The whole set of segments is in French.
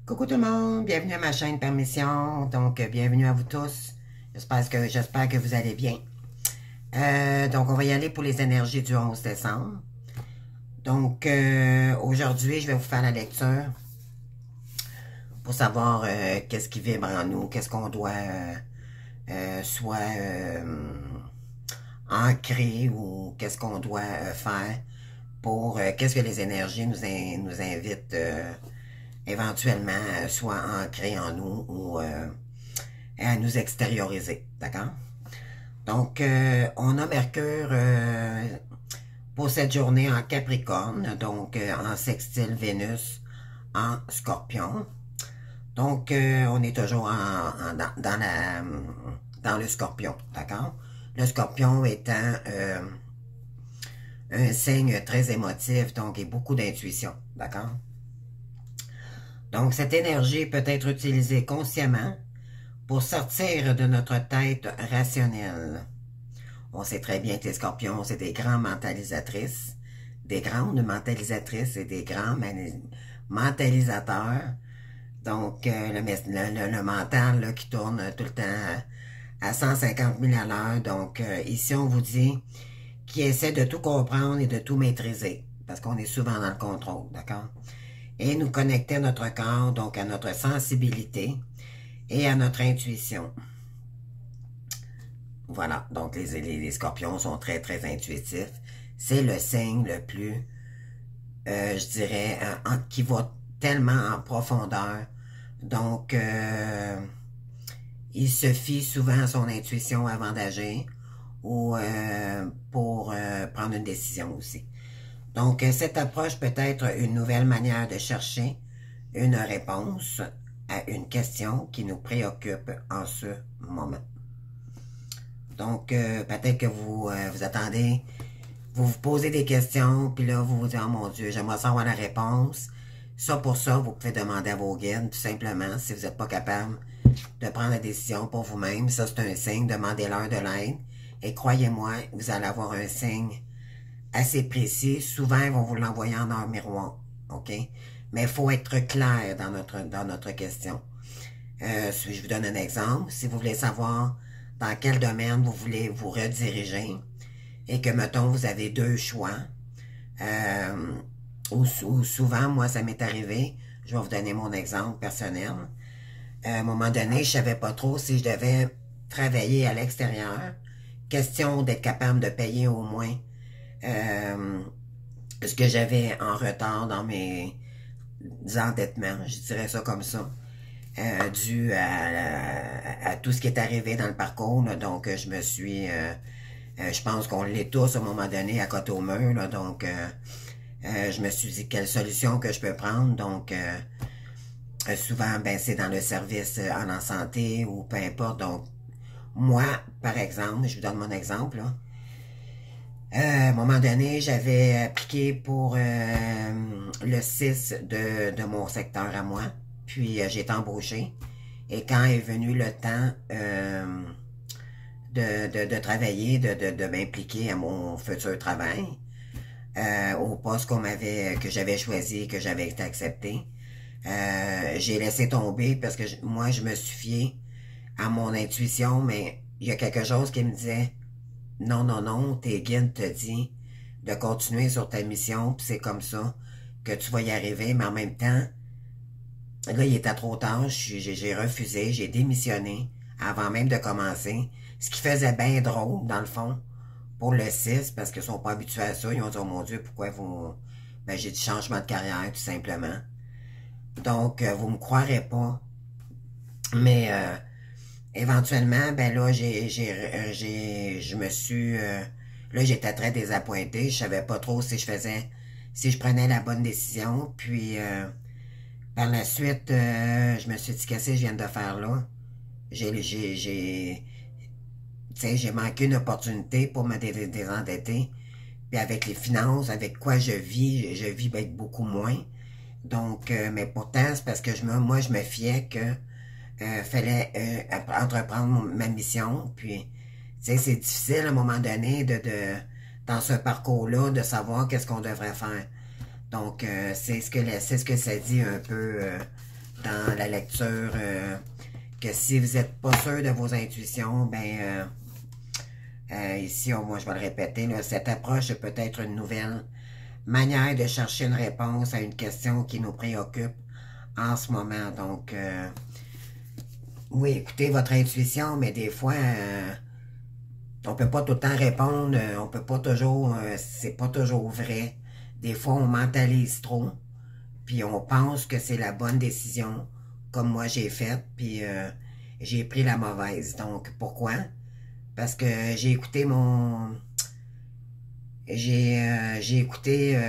Coucou tout le monde, bienvenue à ma chaîne Permission. Donc, bienvenue à vous tous. J'espère que vous allez bien. Donc, on va y aller pour les énergies du 11 décembre. Donc, aujourd'hui, je vais vous faire la lecture pour savoir qu'est-ce qui vibre en nous, qu'est-ce qu'on doit soit ancrer ou qu'est-ce qu'on doit faire pour qu'est-ce que les énergies nous invitent éventuellement soit ancré en nous ou à nous extérioriser, d'accord? Donc, on a Mercure pour cette journée en Capricorne, donc en sextile Vénus en Scorpion. Donc, on est toujours dans le Scorpion, d'accord? Le Scorpion étant un signe très émotif, donc et beaucoup d'intuition, d'accord? Donc, cette énergie peut être utilisée consciemment pour sortir de notre tête rationnelle. On sait très bien que les scorpions, c'est des grands mentalisatrices, des grandes mentalisatrices et des grands mentalisateurs. Donc, le mental là, qui tourne tout le temps à 150 000 à l'heure. Donc, ici, on vous dit qu'il essaie de tout comprendre et de tout maîtriser, parce qu'on est souvent dans le contrôle, d'accord? Et nous connecter à notre corps, donc à notre sensibilité et à notre intuition. Voilà, donc les scorpions sont très, très intuitifs. C'est le signe le plus, je dirais, qui va tellement en profondeur. Donc, il se fie souvent à son intuition avant d'agir ou pour prendre une décision aussi. Donc, cette approche peut être une nouvelle manière de chercher une réponse à une question qui nous préoccupe en ce moment. Donc, peut-être que vous attendez, vous posez des questions, puis là, vous vous dites, oh mon Dieu, j'aimerais savoir la réponse. Ça, pour ça, vous pouvez demander à vos guides, tout simplement, si vous n'êtes pas capable de prendre la décision pour vous-même. Ça, c'est un signe, demandez-leur de l'aide. Et croyez-moi, vous allez avoir un signe assez précis. Souvent, ils vont vous l'envoyer en or miroir, OK? Mais il faut être clair dans notre question. Je vous donne un exemple. Si vous voulez savoir dans quel domaine vous voulez vous rediriger et que, mettons, vous avez deux choix, ou souvent, moi, ça m'est arrivé, je vais vous donner mon exemple personnel. À un moment donné, je savais pas trop si je devais travailler à l'extérieur. Question d'être capable de payer au moins ce que j'avais en retard dans mes endettements, je dirais ça comme ça, dû à tout ce qui est arrivé dans le parcours. Là, donc, je me suis... je pense qu'on l'est tous à un moment donné à côté au mur. Là, donc, je me suis dit quelle solution que je peux prendre. Donc, souvent, ben c'est dans le service en santé ou peu importe. Donc, moi, par exemple, je vous donne mon exemple, là. À un moment donné, j'avais appliqué pour le 6 de mon secteur à moi. Puis, j'ai été embauchée. Et quand est venu le temps de travailler, de m'impliquer à mon futur travail, au poste que j'avais choisi, que j'avais été accepté, j'ai laissé tomber parce que moi, je me suis fié à mon intuition, mais il y a quelque chose qui me disait non, non, non, tes guides te disent de continuer sur ta mission, puis c'est comme ça que tu vas y arriver, mais en même temps, là, il était trop tard, j'ai refusé, j'ai démissionné avant même de commencer, ce qui faisait bien drôle, dans le fond, pour le 6, parce qu'ils sont pas habitués à ça, ils ont dit, oh mon Dieu, pourquoi vous... Ben, j'ai dit changement de carrière, tout simplement. Donc, vous me croirez pas, mais... éventuellement, ben là, je me suis... là, j'étais très désappointée. Je savais pas trop si je prenais la bonne décision. Puis, par la suite, je me suis dit, qu'est-ce que je viens de faire là? J'ai manqué une opportunité pour me désendetter. Puis avec les finances, avec quoi je vis avec beaucoup moins. Donc, mais pourtant, c'est parce que moi, je me fiais que fallait entreprendre ma mission, puis tu sais, c'est difficile à un moment donné dans ce parcours-là de savoir qu'est-ce qu'on devrait faire. Donc, c'est ce que ça dit un peu la lecture, que si vous n'êtes pas sûr de vos intuitions, ben ici, moi je vais le répéter, là, cette approche peut être une nouvelle manière de chercher une réponse à une question qui nous préoccupe en ce moment. Donc, oui, écoutez votre intuition, mais des fois, on peut pas tout le temps répondre, on peut pas toujours, c'est pas toujours vrai. Des fois, on mentalise trop, puis on pense que c'est la bonne décision, comme moi j'ai fait, puis j'ai pris la mauvaise. Donc, pourquoi? Parce que j'ai écouté j'ai écouté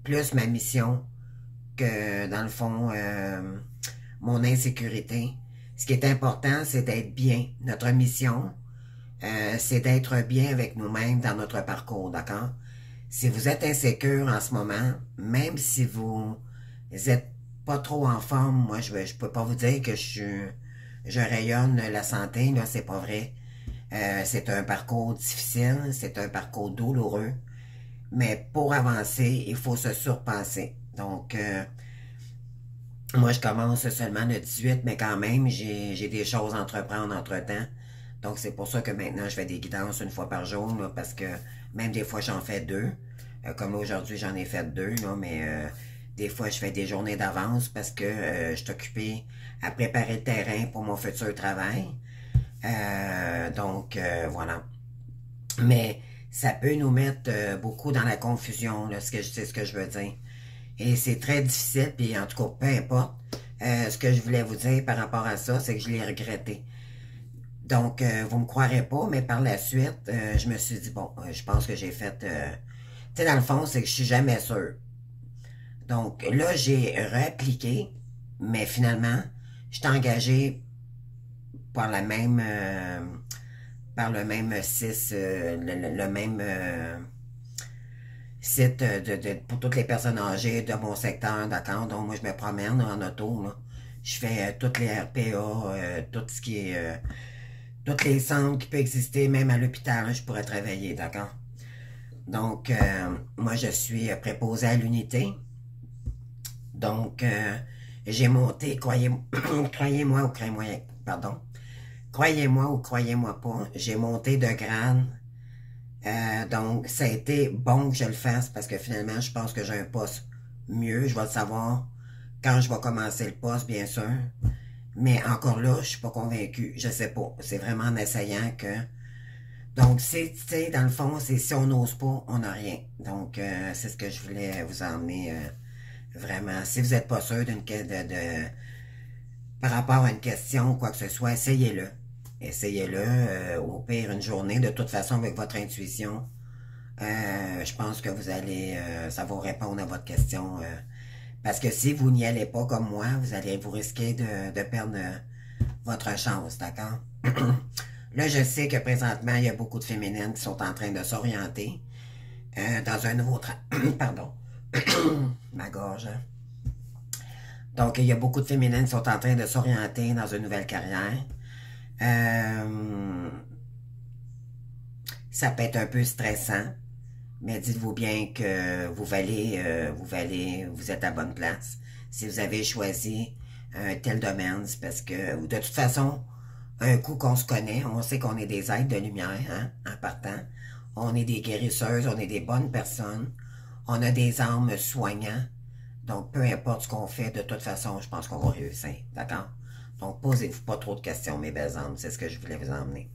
plus ma mission que, dans le fond, mon insécurité. Ce qui est important, c'est d'être bien. Notre mission, c'est d'être bien avec nous-mêmes dans notre parcours, d'accord? Si vous êtes insécure en ce moment, même si vous êtes pas trop en forme, moi, je peux pas vous dire que je rayonne la santé, là, c'est pas vrai. C'est un parcours difficile, c'est un parcours douloureux, mais pour avancer, il faut se surpasser. Donc, moi, je commence seulement le 18, mais quand même, j'ai des choses à entreprendre entre-temps. Donc, c'est pour ça que maintenant, je fais des guidances une fois par jour, là, parce que même des fois, j'en fais deux. Comme aujourd'hui, j'en ai fait deux, là, mais des fois, je fais des journées d'avance parce que je suis occupé à préparer le terrain pour mon futur travail. Donc, voilà. Mais ça peut nous mettre beaucoup dans la confusion, là, c'est ce que je veux dire. Et c'est très difficile, puis en tout cas, peu importe. Ce que je voulais vous dire par rapport à ça, c'est que je l'ai regretté. Donc, vous me croirez pas, mais par la suite, je me suis dit, bon, je pense que j'ai fait... tu sais, dans le fond, c'est que je suis jamais sûr. Donc, là, j'ai réappliqué, mais finalement, je suis engagé par la même... par le même site, le même site pour toutes les personnes âgées de mon secteur, d'accord? Donc, moi, je me promène en auto, là. Je fais toutes les RPA, tout ce qui est... toutes les centres qui peuvent exister, même à l'hôpital, je pourrais travailler, d'accord? Donc, moi, je suis préposé à l'unité. Donc, j'ai monté, croyez-moi ou croyez-moi, pardon, croyez-moi ou croyez-moi pas, j'ai monté de grade. Donc, ça a été bon que je le fasse parce que finalement, je pense que j'ai un poste mieux. Je vais le savoir quand je vais commencer le poste, bien sûr. Mais encore là, je suis pas convaincue. Je sais pas. C'est vraiment en essayant que... Donc, c'est, tu sais, dans le fond, c'est si on n'ose pas, on n'a rien. Donc, c'est ce que je voulais vous emmener vraiment. Si vous n'êtes pas sûr par rapport à une question ou quoi que ce soit, essayez-le. Essayez-le, au pire, une journée. De toute façon, avec votre intuition, je pense que vous allez... ça va répondre à votre question. Parce que si vous n'y allez pas comme moi, vous allez vous risquer de perdre votre chance, d'accord? Là, je sais que présentement, il y a beaucoup de féminines qui sont en train de s'orienter dans un nouveau... Pardon. Ma gorge. Hein? Donc, il y a beaucoup de féminines qui sont en train de s'orienter dans une nouvelle carrière. Ça peut être un peu stressant, mais dites-vous bien que vous êtes à bonne place. Si vous avez choisi un tel domaine, c'est parce que, de toute façon, un coup qu'on se connaît, on sait qu'on est des êtres de lumière, hein, en partant. On est des guérisseuses, on est des bonnes personnes. On a des âmes soignants. Donc, peu importe ce qu'on fait, de toute façon, je pense qu'on va réussir. D'accord? Donc, posez-vous pas trop de questions, mes belles âmes. C'est ce que je voulais vous emmener.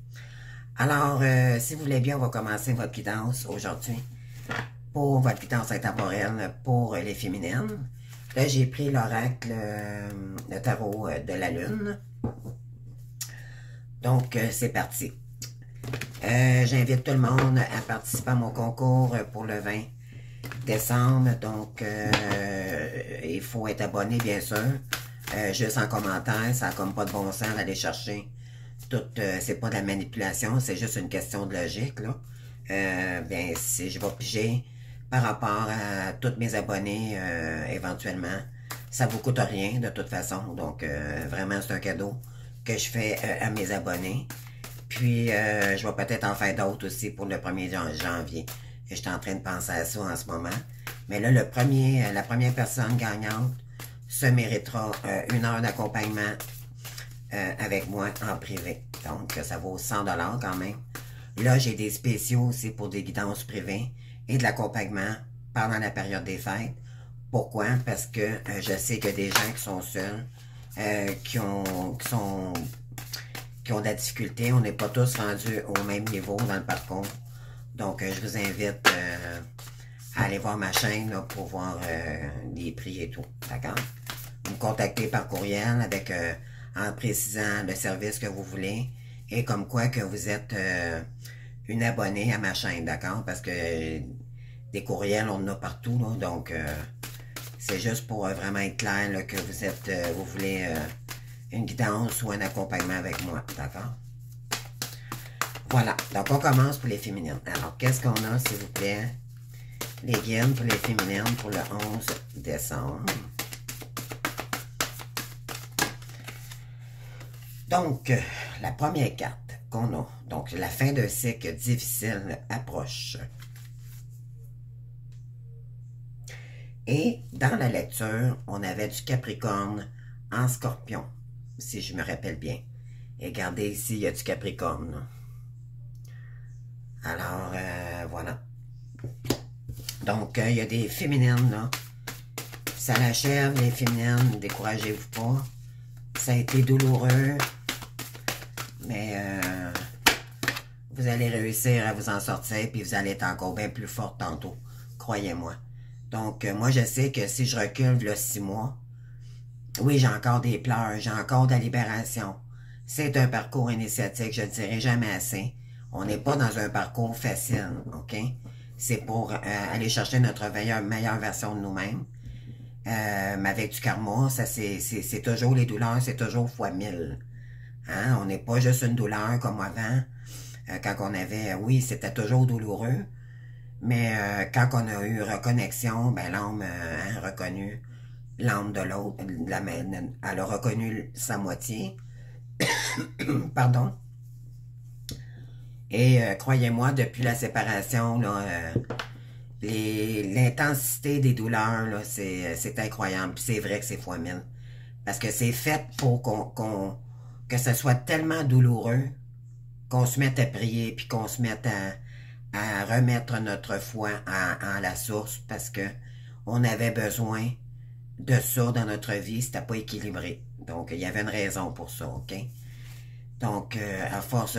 Alors, si vous voulez bien, on va commencer votre guidance aujourd'hui. Pour votre guidance intemporelle pour les féminines. Là, j'ai pris l'oracle, le tarot de la lune. Donc, c'est parti. J'invite tout le monde à participer à mon concours pour le 20 décembre. Donc, il faut être abonné, bien sûr. Juste en commentaire, ça n'a comme pas de bon sens d'aller chercher tout. C'est pas de la manipulation, c'est juste une question de logique, là. Bien, si je vais piger par rapport à tous mes abonnés, éventuellement, ça vous coûte rien, de toute façon. Donc, vraiment, c'est un cadeau que je fais à mes abonnés. Puis, je vais peut-être en faire d'autres aussi pour le 1er janvier. Et je suis en train de penser à ça en ce moment. Mais là, la première personne gagnante se méritera une heure d'accompagnement avec moi en privé. Donc, ça vaut 100$ quand même. Là, j'ai des spéciaux aussi pour des guidances privées et de l'accompagnement pendant la période des fêtes. Pourquoi? Parce que je sais que des gens qui sont seuls, qui ont de la difficulté, on n'est pas tous rendus au même niveau dans le parcours. Donc, je vous invite à aller voir ma chaîne là, pour voir les prix et tout. D'accord? Vous me contactez par courriel avec en précisant le service que vous voulez et comme quoi que vous êtes une abonnée à ma chaîne, d'accord? Parce que des courriels, on en a partout, là, donc c'est juste pour vraiment être clair là, que vous êtes, vous voulez une guidance ou un accompagnement avec moi, d'accord? Voilà, donc on commence pour les féminines. Alors, qu'est-ce qu'on a, s'il vous plaît? Les guides pour les féminines pour le 11 décembre. Donc, la première carte qu'on a, donc la fin d'un cycle difficile approche. Et dans la lecture, on avait du Capricorne en Scorpion, si je me rappelle bien. Et regardez ici, il y a du Capricorne. Là. Alors, voilà. Donc, il y a des féminines, là. Ça l'achève, les féminines, découragez-vous pas. Ça a été douloureux, mais vous allez réussir à vous en sortir, puis vous allez être encore bien plus forte tantôt, croyez-moi. Donc, moi, je sais que si je recule, là, 6 mois, oui, j'ai encore des pleurs, j'ai encore de la libération. C'est un parcours initiatique, je ne dirai jamais assez. On n'est pas dans un parcours facile, OK? C'est pour aller chercher notre meilleure version de nous-mêmes. Mais avec du karma, ça c'est toujours les douleurs, c'est toujours fois 1000. Hein? On n'est pas juste une douleur comme avant. Quand on avait, oui, c'était toujours douloureux. Mais quand on a eu reconnexion, ben l'âme a reconnu l'âme de l'autre. Elle a reconnu sa moitié. Pardon. Et croyez-moi, depuis la séparation, l'intensité des douleurs, là, c'est incroyable. Puis c'est vrai que c'est fois 1000. Parce que c'est fait pour que ce soit tellement douloureux qu'on se mette à prier puis qu'on se mette à remettre notre foi en la source parce que on avait besoin de ça dans notre vie, c'était pas équilibré. Donc, il y avait une raison pour ça, OK? Donc, à force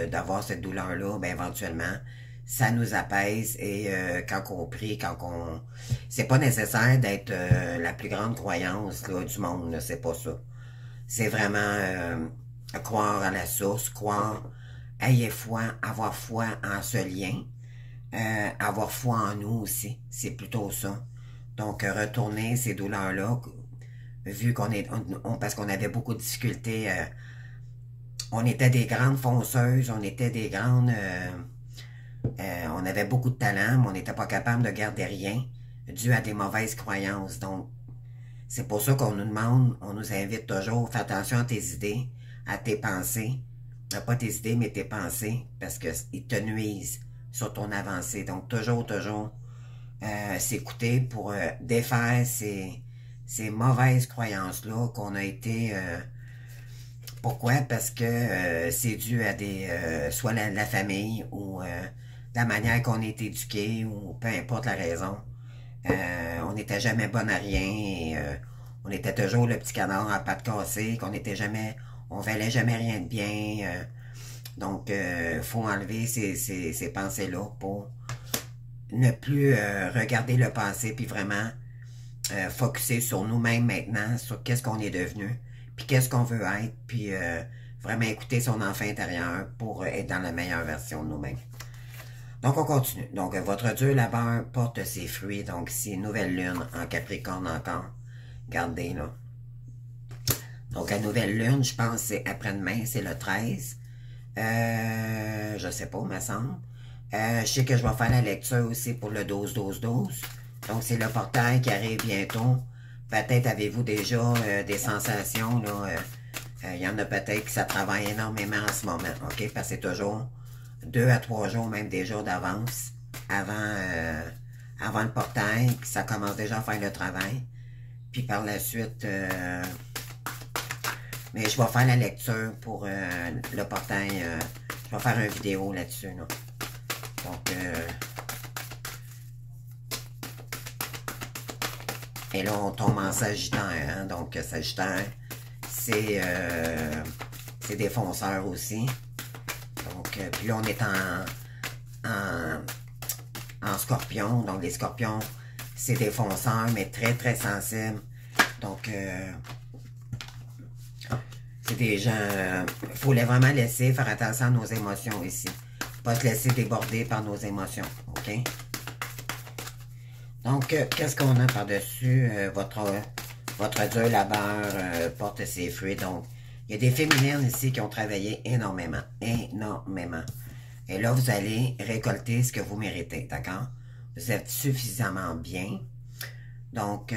d'avoir cette douleur-là, ben éventuellement, ça nous apaise et quand on prie, c'est pas nécessaire d'être la plus grande croyance là, du monde, c'est pas ça. C'est vraiment croire à la source, croire, ayez foi, avoir foi en ce lien, avoir foi en nous aussi, c'est plutôt ça. Donc, retourner ces douleurs-là, vu parce qu'on avait beaucoup de difficultés, on était des grandes fonceuses, on était des grandes... on avait beaucoup de talent, mais on n'était pas capable de garder rien dû à des mauvaises croyances. Donc, c'est pour ça qu'on nous demande, on nous invite toujours, fais attention à tes idées, à tes pensées. Pas tes idées, mais tes pensées, parce qu'ils te nuisent sur ton avancée. Donc, toujours s'écouter pour défaire ces mauvaises croyances-là qu'on a été... pourquoi? Parce que c'est dû à soit la famille ou la manière qu'on est éduqué ou peu importe la raison. On n'était jamais bon à rien et on était toujours le petit canard à pattes cassées, on valait jamais rien de bien. Donc, faut enlever ces pensées-là pour ne plus regarder le passé puis vraiment focusser sur nous-mêmes maintenant, sur qu'est-ce qu'on est devenu, puis qu'est-ce qu'on veut être, puis vraiment écouter son enfant intérieur pour être dans la meilleure version de nous-mêmes. Donc, on continue. Donc, votre Dieu labeur porte ses fruits. Donc, ici, nouvelle lune en Capricorne encore. Regardez, là. Donc, la nouvelle lune, je pense, c'est après-demain, c'est le 13. Je sais pas, me semble. Je sais que je vais faire la lecture aussi pour le 12-12-12. Donc, c'est le portail qui arrive bientôt. Peut-être avez-vous déjà des sensations, là. Il y en a peut-être qui ça travaille énormément en ce moment, OK? Parce que c'est toujours 2 à 3 jours, même des jours d'avance, avant le portail, ça commence déjà à faire le travail. Puis par la suite, mais je vais faire la lecture pour le portail. Je vais faire une vidéo là-dessus. Là. Donc, et là, on tombe en Sagittaire. Hein? Donc, Sagittaire, c'est défonceur aussi. Donc, puis là, on est en Scorpion. Donc, les Scorpions, c'est défonceur, mais très, très sensible. Donc, c'est des gens... Il faut vraiment laisser faire attention à nos émotions ici. Pas se laisser déborder par nos émotions. OK? Donc, qu'est-ce qu'on a par-dessus? Votre dur labeur porte ses fruits. Donc, il y a des féminines ici qui ont travaillé énormément. Énormément. Et là, vous allez récolter ce que vous méritez. D'accord? Vous êtes suffisamment bien. Donc,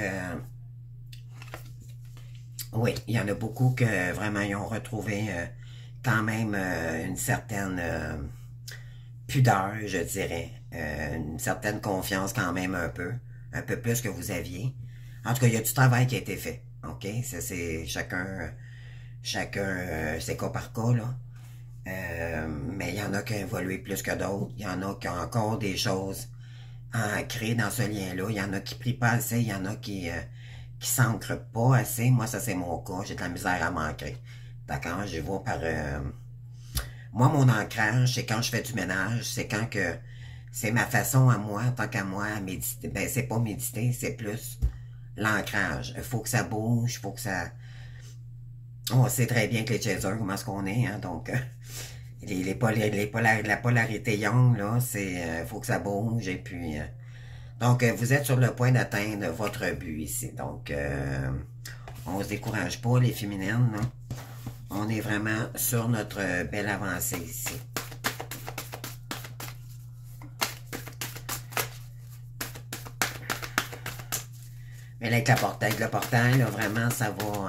oui, il y en a beaucoup que vraiment ils ont retrouvé quand même une certaine pudeur, je dirais. Une certaine confiance quand même un peu plus que vous aviez. En tout cas, il y a du travail qui a été fait. OK? Ça, c'est chacun c'est cas par cas, là. Mais il y en a qui ont évolué plus que d'autres. Il y en a qui ont encore des choses ancrées dans ce lien-là. Il y en a qui prient pas assez. Il y en a qui s'ancrent pas assez. Moi, ça, c'est mon cas. J'ai de la misère à m'ancrer. D'accord? Je vois par... Moi, mon ancrage, c'est quand je fais du ménage. C'est quand que... C'est ma façon à moi, tant qu'à moi, à méditer. Ben, c'est pas méditer, c'est plus l'ancrage. Il faut que ça bouge, il faut que ça... On sait très bien que les chasers, comment est-ce qu'on est, hein, donc... la polarité yang, là, c'est... faut que ça bouge, et puis... donc, vous êtes sur le point d'atteindre votre but ici. Donc, on se décourage pas, les féminines, là. On est vraiment sur notre belle avancée ici. Mais là, avec le portail, là, vraiment, ça va...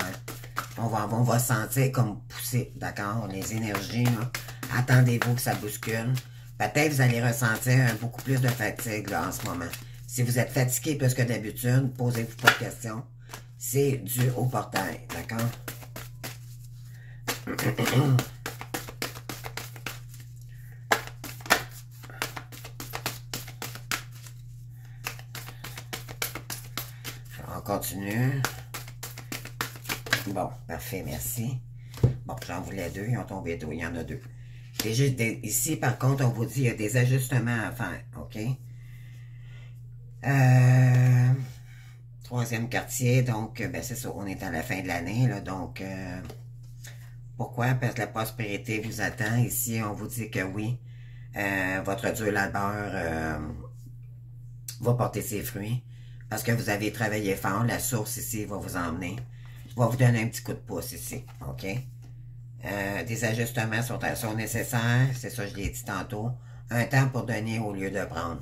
on va sentir comme pousser, d'accord? Les énergies, là. Attendez-vous que ça bouscule. Peut-être vous allez ressentir beaucoup plus de fatigue, là, en ce moment. Si vous êtes fatigué plus que d'habitude, posez-vous pas de questions. C'est dû au portail, d'accord? On continue. Bon, parfait, merci. Bon, j'en voulais deux, ils ont tombé deux, il y en a deux. Ici, par contre, on vous dit qu'il y a des ajustements à faire, OK? Troisième quartier, donc, ben c'est ça, on est à la fin de l'année, là, donc, pourquoi? Parce que la prospérité vous attend. Ici, on vous dit que oui, votre dur labeur va porter ses fruits, parce que vous avez travaillé fort, la source ici va vous emmener, va vous donner un petit coup de pouce ici, OK? Des ajustements sont nécessaires, c'est ça, je l'ai dit tantôt, un temps pour donner au lieu de prendre.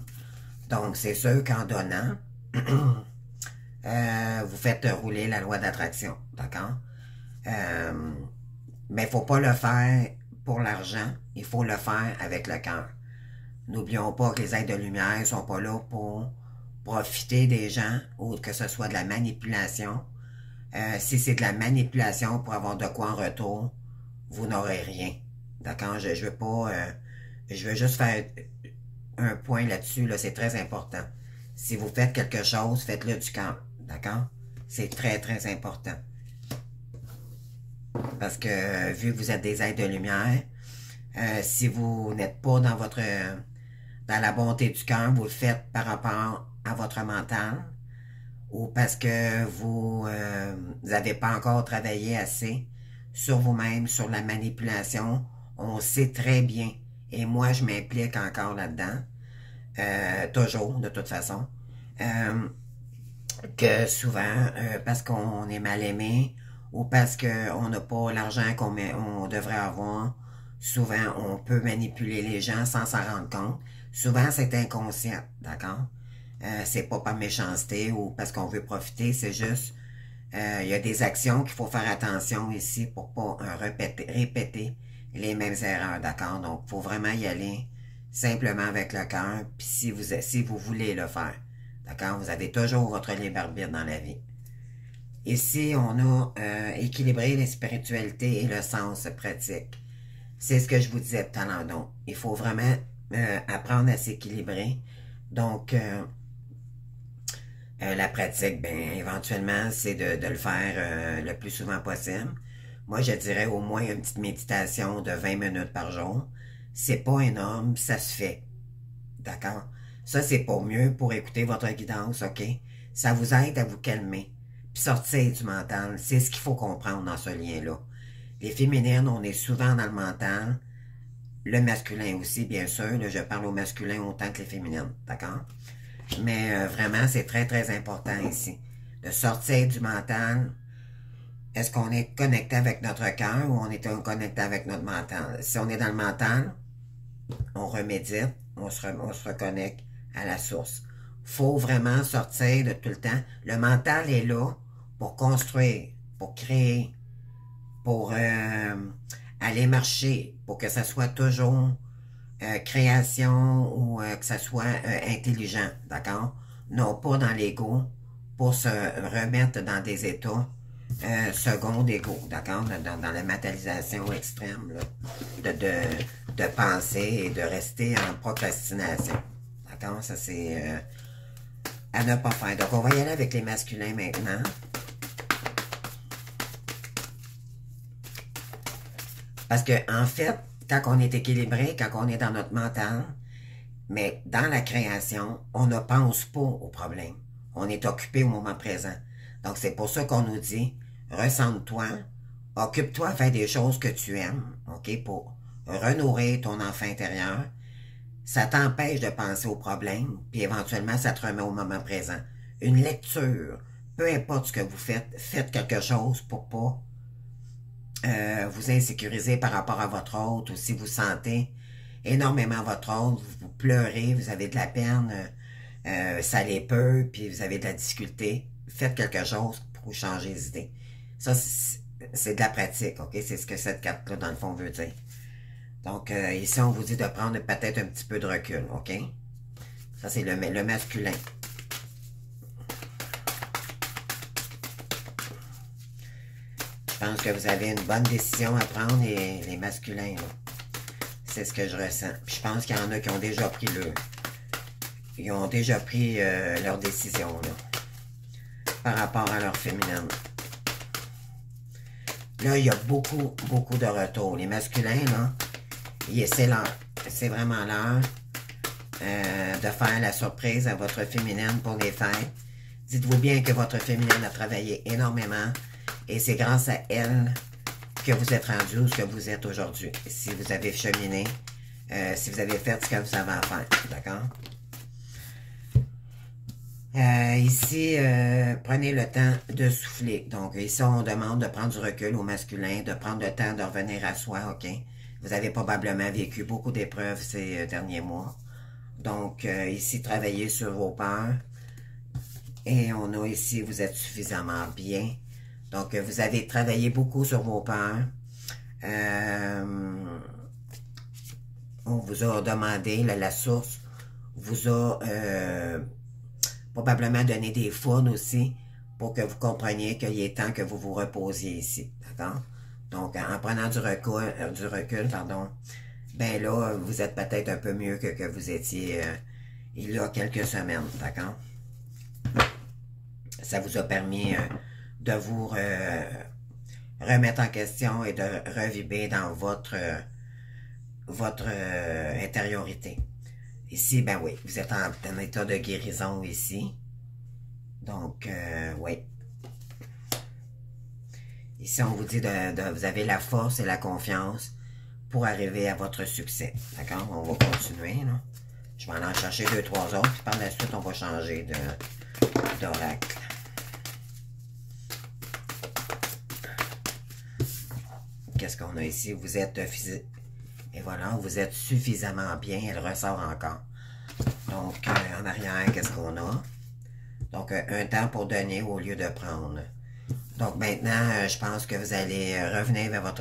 Donc, c'est sûr qu'en donnant, vous faites rouler la loi d'attraction, d'accord? Mais il ne faut pas le faire pour l'argent, il faut le faire avec le cœur. N'oublions pas que les êtres de lumière ne sont pas là pour profiter des gens ou que ce soit de la manipulation. Si c'est de la manipulation pour avoir de quoi en retour, vous n'aurez rien. D'accord? Je veux pas... je veux juste faire un point là-dessus, là, c'est très important. Si vous faites quelque chose, faites-le du cœur. D'accord? C'est très, très important. Parce que, vu que vous êtes des êtres de lumière, si vous n'êtes pas dans dans la bonté du cœur, vous le faites par rapport à votre mental, ou parce que vous n'avez pas encore travaillé assez sur vous-même, sur la manipulation. On sait très bien, et moi je m'implique encore là-dedans, toujours de toute façon, que souvent, parce qu'on est mal aimé, ou parce qu'on n'a pas l'argent qu'on devrait avoir, souvent on peut manipuler les gens sans s'en rendre compte. Souvent c'est inconscient, d'accord? C'est pas par méchanceté ou parce qu'on veut profiter, c'est juste, il y a des actions qu'il faut faire attention ici pour pas répéter les mêmes erreurs, d'accord? Donc, il faut vraiment y aller simplement avec le cœur, puis si vous voulez le faire, d'accord? Vous avez toujours votre libre arbitre dans la vie. Ici, on a équilibré les spiritualités et le sens pratique. C'est ce que je vous disais tout à l'heure. Donc, il faut vraiment apprendre à s'équilibrer. Donc, la pratique, ben, éventuellement, c'est de le faire le plus souvent possible. Moi, je dirais au moins une petite méditation de 20 minutes par jour. C'est pas énorme, ça se fait. D'accord? Ça, c'est pour mieux pour écouter votre guidance, OK? Ça vous aide à vous calmer. Puis sortir du mental. C'est ce qu'il faut comprendre dans ce lien-là. Les féminines, on est souvent dans le mental. Le masculin aussi, bien sûr. Là, je parle au masculin autant que les féminines. D'accord? Mais vraiment, c'est très, très important ici. De sortir du mental. Est-ce qu'on est connecté avec notre cœur ou on est connecté avec notre mental? Si on est dans le mental, on remédite, on se reconnecte à la source. Faut vraiment sortir de tout le temps. Le mental est là pour construire, pour créer, pour aller marcher, pour que ça soit toujours création ou que ça soit intelligent, d'accord? Non pas dans l'ego, pour se remettre dans des états second ego, d'accord? Dans la matérialisation extrême là, de penser et de rester en procrastination. D'accord? Ça, c'est à ne pas faire. Donc, on va y aller avec les masculins maintenant. Parce que, en fait, quand on est équilibré, quand on est dans notre mental, mais dans la création, on ne pense pas au problème. On est occupé au moment présent. Donc, c'est pour ça qu'on nous dit, ressente-toi, occupe-toi à faire des choses que tu aimes, OK, pour renourrir ton enfant intérieur. Ça t'empêche de penser au problème, puis éventuellement, ça te remet au moment présent. Une lecture, peu importe ce que vous faites, faites quelque chose pour pas vous insécuriser par rapport à votre autre, ou si vous sentez énormément votre autre, vous pleurez, vous avez de la peine, ça les peut, puis vous avez de la difficulté, faites quelque chose pour changer les idées. Ça, c'est de la pratique, OK? C'est ce que cette carte-là, dans le fond, veut dire. Donc, ici, on vous dit de prendre peut-être un petit peu de recul, OK? Ça, c'est le masculin. Je pense que vous avez une bonne décision à prendre, les masculins, là. C'est ce que je ressens. Puis je pense qu'il y en a qui ont déjà pris ils ont déjà pris leur décision, là, par rapport à leur féminine. Là, il y a beaucoup, beaucoup de retours. Les masculins, là, c'est l'heure. C'est vraiment l'heure de faire la surprise à votre féminine pour les fêtes. Dites-vous bien que votre féminine a travaillé énormément et c'est grâce à elle que vous êtes rendu où ce que vous êtes aujourd'hui. Si vous avez cheminé, si vous avez fait ce que vous avez à faire. D'accord? Ici, prenez le temps de souffler. Donc, ici, on demande de prendre du recul au masculin, de prendre le temps de revenir à soi, OK? Vous avez probablement vécu beaucoup d'épreuves ces derniers mois. Donc, ici, travaillez sur vos peurs. Et on a ici, vous êtes suffisamment bien. Donc, vous avez travaillé beaucoup sur vos peurs. On vous a demandé, la source vous a probablement donné des faunes aussi pour que vous compreniez qu'il est temps que vous vous reposiez ici. D'accord? Donc, en prenant du recul, pardon, ben là, vous êtes peut-être un peu mieux que vous étiez il y a quelques semaines. D'accord? Ça vous a permis de vous remettre en question et de revibrer dans votre intériorité. Ici, ben oui, vous êtes en état de guérison ici. Donc, oui. Ici, on vous dit vous avez la force et la confiance pour arriver à votre succès. D'accord? On va continuer, là. Je vais en chercher 2-3 autres, puis par la suite, on va changer d'oracle. Qu'est-ce qu'on a ici? Vous êtes et voilà, vous êtes suffisamment bien. Elle ressort encore. Donc, en arrière, qu'est-ce qu'on a? Donc, un temps pour donner au lieu de prendre. Donc, maintenant, je pense que vous allez revenir vers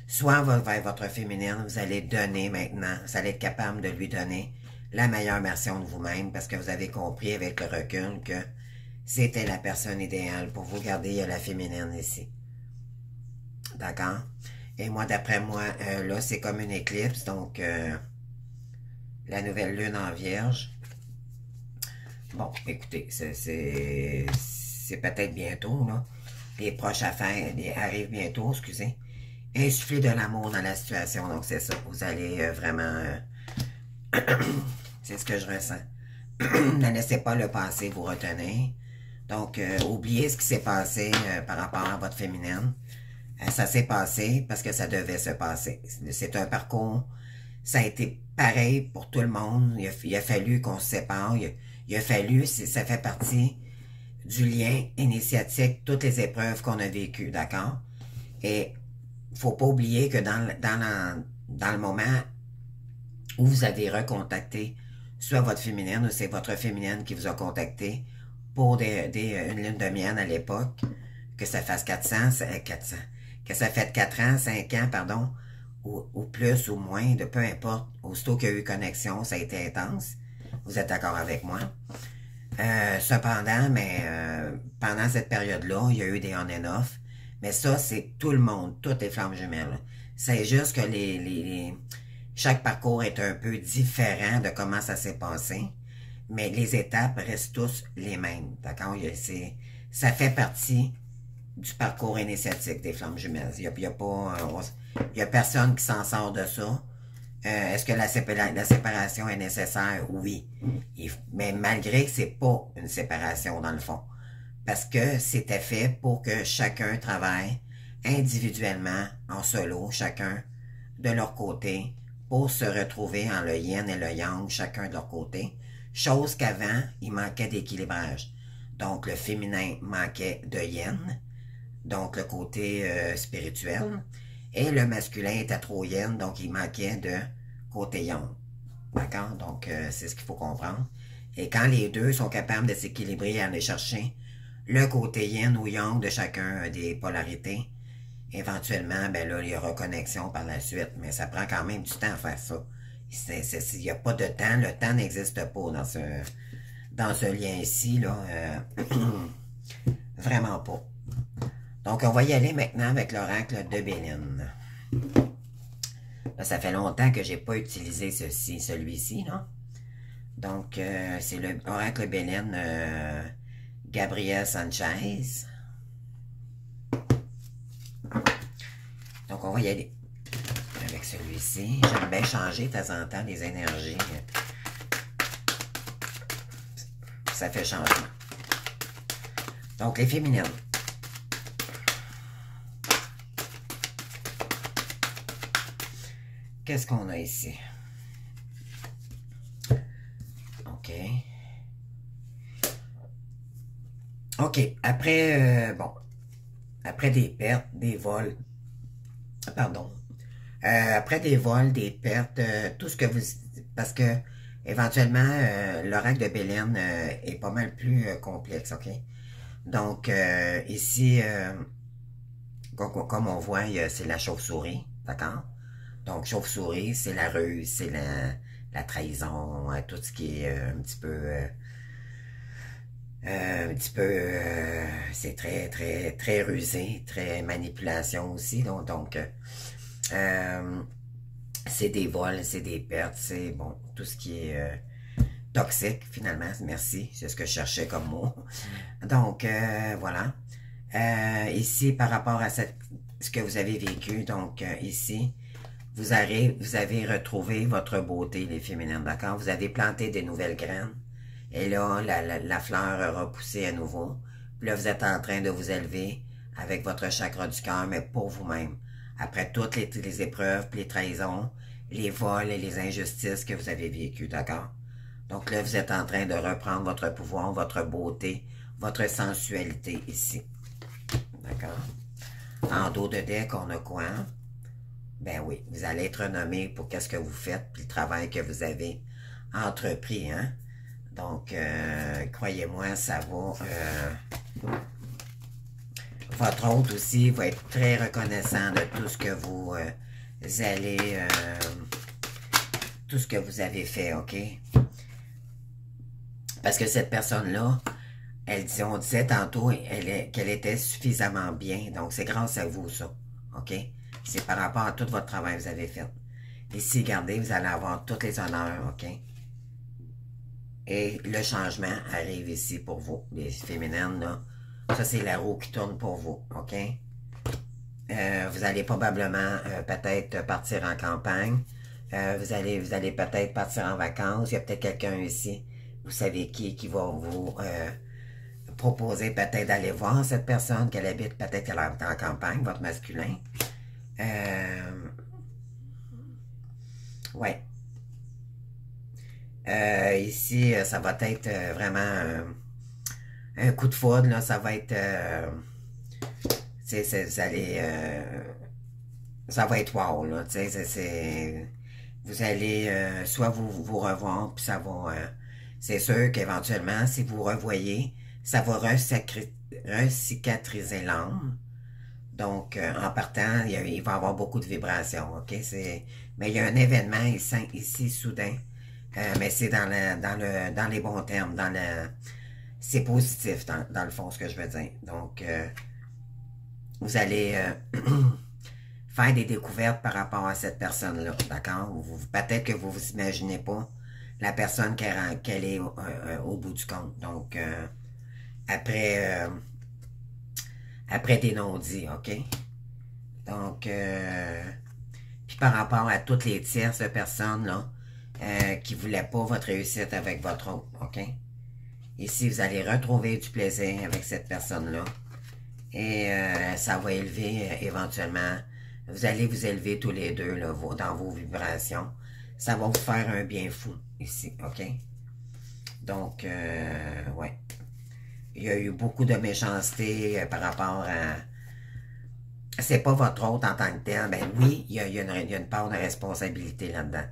soit vers votre féminine, vous allez donner maintenant. Vous allez être capable de lui donner la meilleure version de vous-même parce que vous avez compris avec le recul que c'était la personne idéale pour vous garder. Il y a la féminine ici. D'accord? Et moi, d'après moi, là, c'est comme une éclipse, donc la nouvelle lune en vierge. Bon, écoutez, c'est peut-être bientôt, là. Les proches affaires arrivent bientôt, excusez. Insuffler de l'amour dans la situation, donc c'est ça. Vous allez vraiment... c'est ce que je ressens. Ne laissez pas le passé vous retenir. Donc, oubliez ce qui s'est passé par rapport à votre féminine. Ça s'est passé parce que ça devait se passer. C'est un parcours, ça a été pareil pour tout le monde. Il a fallu qu'on se sépare. Il a fallu, ça fait partie du lien initiatique, toutes les épreuves qu'on a vécues, d'accord? Et faut pas oublier que dans le moment où vous avez recontacté soit votre féminine ou c'est votre féminine qui vous a contacté pour une lune de miel à l'époque, que ça fasse 400, que ça fait 4 ans, 5 ans, pardon, ou plus ou moins, de peu importe, aussitôt qu'il y a eu connexion, ça a été intense. Vous êtes d'accord avec moi? Cependant, mais pendant cette période-là, il y a eu des on and off. Mais ça, c'est tout le monde, toutes les flammes jumelles. C'est juste que chaque parcours est un peu différent de comment ça s'est passé. Mais les étapes restent tous les mêmes. D'accord? Ça fait partie du parcours initiatique des flammes jumelles. Il y a personne qui s'en sort de ça. Est-ce que la séparation est nécessaire? Oui. Mais malgré que c'est pas une séparation dans le fond. Parce que c'était fait pour que chacun travaille individuellement, en solo, chacun de leur côté, pour se retrouver en le yin et le yang, chacun de leur côté. Chose qu'avant, il manquait d'équilibrage. Donc, le féminin manquait de yin, donc le côté spirituel, et le masculin était trop yin, donc il manquait de côté yang. D'accord? Donc, c'est ce qu'il faut comprendre. Et quand les deux sont capables de s'équilibrer et aller chercher le côté yin ou yang de chacun des polarités, éventuellement, ben là, il y aura connexion par la suite, mais ça prend quand même du temps à faire ça. Il n'y a pas de temps, le temps n'existe pas dans ce lien-ci, là. Vraiment pas. Donc, on va y aller maintenant avec l'oracle de Béline. Là, ça fait longtemps que j'ai pas utilisé celui-ci, là. Donc, c'est l'oracle Béline Gabriel Sanchez. Donc, on va y aller avec celui-ci. J'aime bien changer de temps en temps les énergies. Ça fait changement. Donc, les féminines. Qu'est-ce qu'on a ici? OK. OK. Après, après des pertes, des vols, pardon. Après des vols, des pertes, tout ce que vous... Parce que, éventuellement, l'oracle de Béline est pas mal plus complexe, OK? Donc, ici, comme on voit, c'est la chauve-souris, d'accord? Donc, chauve-souris, c'est la ruse, c'est la trahison, tout ce qui est c'est très, très, très rusé, très manipulation aussi, donc c'est des vols, c'est des pertes, c'est, bon, tout ce qui est toxique, finalement, merci, c'est ce que je cherchais comme mot. Donc, voilà. Ici, par rapport à ce que vous avez vécu, donc, ici, vous avez retrouvé votre beauté, les féminines, d'accord? Vous avez planté des nouvelles graines. Et là, la fleur aura poussé à nouveau. Puis là, vous êtes en train de vous élever avec votre chakra du cœur, mais pour vous-même. Après toutes les épreuves, puis les trahisons, les vols et les injustices que vous avez vécues, d'accord? Donc là, vous êtes en train de reprendre votre pouvoir, votre beauté, votre sensualité ici. D'accord? En dos de deck, on a quoi? Ben oui, vous allez être nommé pour qu'est-ce que vous faites, puis le travail que vous avez entrepris, hein? Donc, croyez-moi, ça va... votre hôte aussi va être très reconnaissant de tout ce que vous allez... tout ce que vous avez fait, OK? Parce que cette personne-là, On disait tantôt qu'elle était suffisamment bien. Donc, c'est grâce à vous, ça. OK? C'est par rapport à tout votre travail que vous avez fait. Ici, regardez, vous allez avoir tous les honneurs, OK? Et le changement arrive ici pour vous, les féminines, là. Ça, c'est la roue qui tourne pour vous, OK? Vous allez probablement peut-être partir en campagne. Vous allez peut-être partir en vacances. Il y a peut-être quelqu'un ici, vous savez qui va vous proposer peut-être d'aller voir cette personne, qu'elle habite peut-être qu'elle habite en campagne, votre masculin. Ouais. Ici, ça va être vraiment un coup de foudre, là. Ça va être... vous allez... ça va être wow, là. Vous allez soit vous revoir, puis ça va... c'est sûr qu'éventuellement, si vous revoyez, ça va recicatriser l'âme. Donc, en partant, il va y avoir beaucoup de vibrations, OK? Mais il y a un événement ici soudain, mais c'est dans les bons termes, c'est positif, dans le fond, ce que je veux dire. Donc, vous allez faire des découvertes par rapport à cette personne-là, d'accord? Peut-être que vous vous imaginez pas la personne qu'elle est au bout du compte. Donc, après des non-dits, OK? Donc, puis par rapport à toutes les tierces personnes, là, qui ne voulaient pas votre réussite avec votre autre, OK? Ici, vous allez retrouver du plaisir avec cette personne-là. Et ça va élever éventuellement, vous allez vous élever tous les deux là, dans vos vibrations. Ça va vous faire un bien fou ici, OK? Donc, ouais. Il y a eu beaucoup de méchanceté par rapport à... C'est pas votre hôte en tant que tel. Ben oui, il y a une part de responsabilité là-dedans.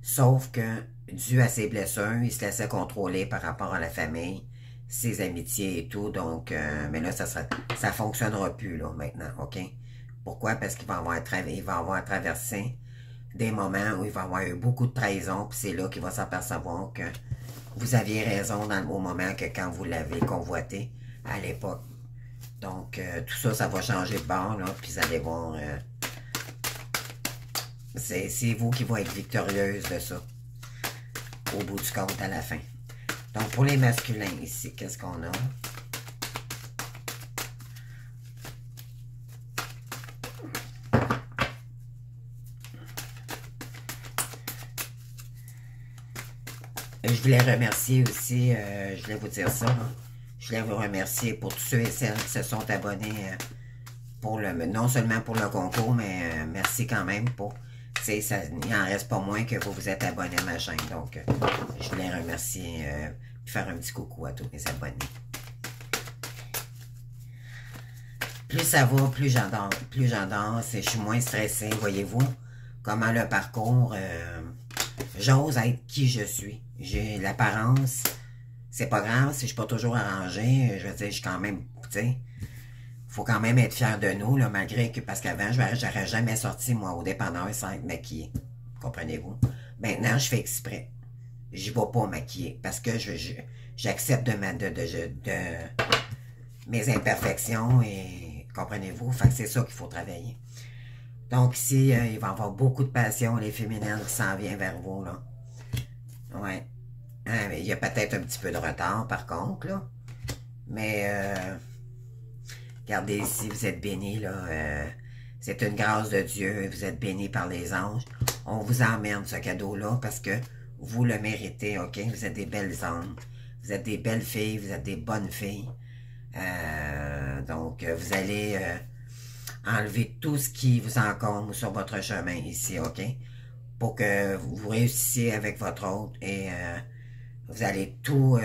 Sauf que, dû à ses blessures, il se laissait contrôler par rapport à la famille, ses amitiés et tout. Donc, mais là, ça fonctionnera plus, là, maintenant, OK? Pourquoi? Parce qu'il va avoir traversé des moments où il va avoir eu beaucoup de trahison, puis c'est là qu'il va s'apercevoir que vous aviez raison au moment que quand vous l'avez convoité à l'époque. Donc, tout ça, ça va changer de bord, là, puis vous allez voir... c'est vous qui va être victorieuse de ça, au bout du compte, à la fin. Donc, pour les masculins, ici, qu'est-ce qu'on a? Je voulais remercier aussi, je voulais vous dire ça, hein. Je voulais vous remercier pour tous ceux et celles qui se sont abonnés non seulement pour le concours, mais merci quand même pour... il n'en reste pas moins que vous vous êtes abonné à ma chaîne. Donc, je voulais remercier et faire un petit coucou à tous mes abonnés. Plus ça va, plus j'adore. Plus j'adore, je suis moins stressée, voyez-vous. Comment le parcours... j'ose être qui je suis. J'ai l'apparence. C'est pas grave si je suis pas toujours arrangé. Je veux dire, je suis quand même, tu sais, faut quand même être fier de nous, là, malgré que, parce qu'avant, j'aurais jamais sorti, moi, au dépanneur sans être maquillée. Comprenez-vous? Maintenant, je fais exprès. J'y vais pas maquiller parce que j'accepte de mes imperfections et, comprenez-vous? Fait que c'est ça qu'il faut travailler. Donc ici, il va y avoir beaucoup de passion, les féminines qui s'en viennent vers vous, là. Ouais. Hein, mais il y a peut-être un petit peu de retard, par contre, là. Mais, regardez ici, vous êtes bénis, là. C'est une grâce de Dieu, vous êtes bénis par les anges. On vous emmène ce cadeau-là parce que vous le méritez, OK? Vous êtes des belles âmes. Vous êtes des belles filles, vous êtes des bonnes filles. Donc, vous allez... enlevez tout ce qui vous encombre sur votre chemin ici, OK? Pour que vous réussissiez avec votre hôte et vous allez tout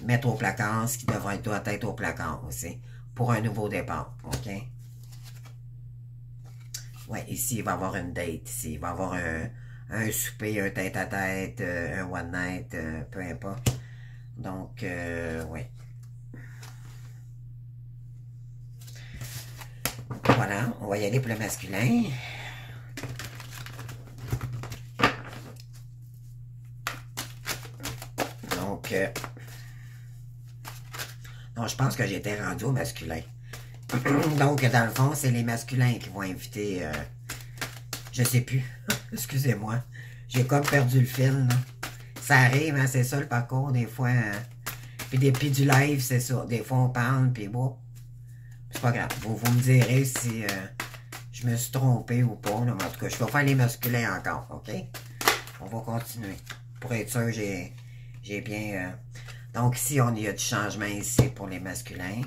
mettre au placard, ce qui doit être au placard aussi, pour un nouveau départ, OK? Ouais, ici, il va y avoir une date, ici. Il va y avoir un souper, un tête-à-tête, un one night, peu importe. Donc, ouais. Voilà, on va y aller pour le masculin. Donc, Donc, je pense que j'étais rendu au masculin. Donc, dans le fond, c'est les masculins qui vont inviter... je sais plus. Excusez-moi. J'ai comme perdu le fil, là. Ça arrive, hein, c'est ça le parcours, des fois. Puis du live, c'est ça. Des fois, on parle, puis bon. C'est pas grave. Vous me direz si je me suis trompé ou pas. Là. Mais en tout cas, je vais faire les masculins encore, OK? On va continuer. Pour être sûr, j'ai bien... Donc ici, il y a du changement ici pour les masculins.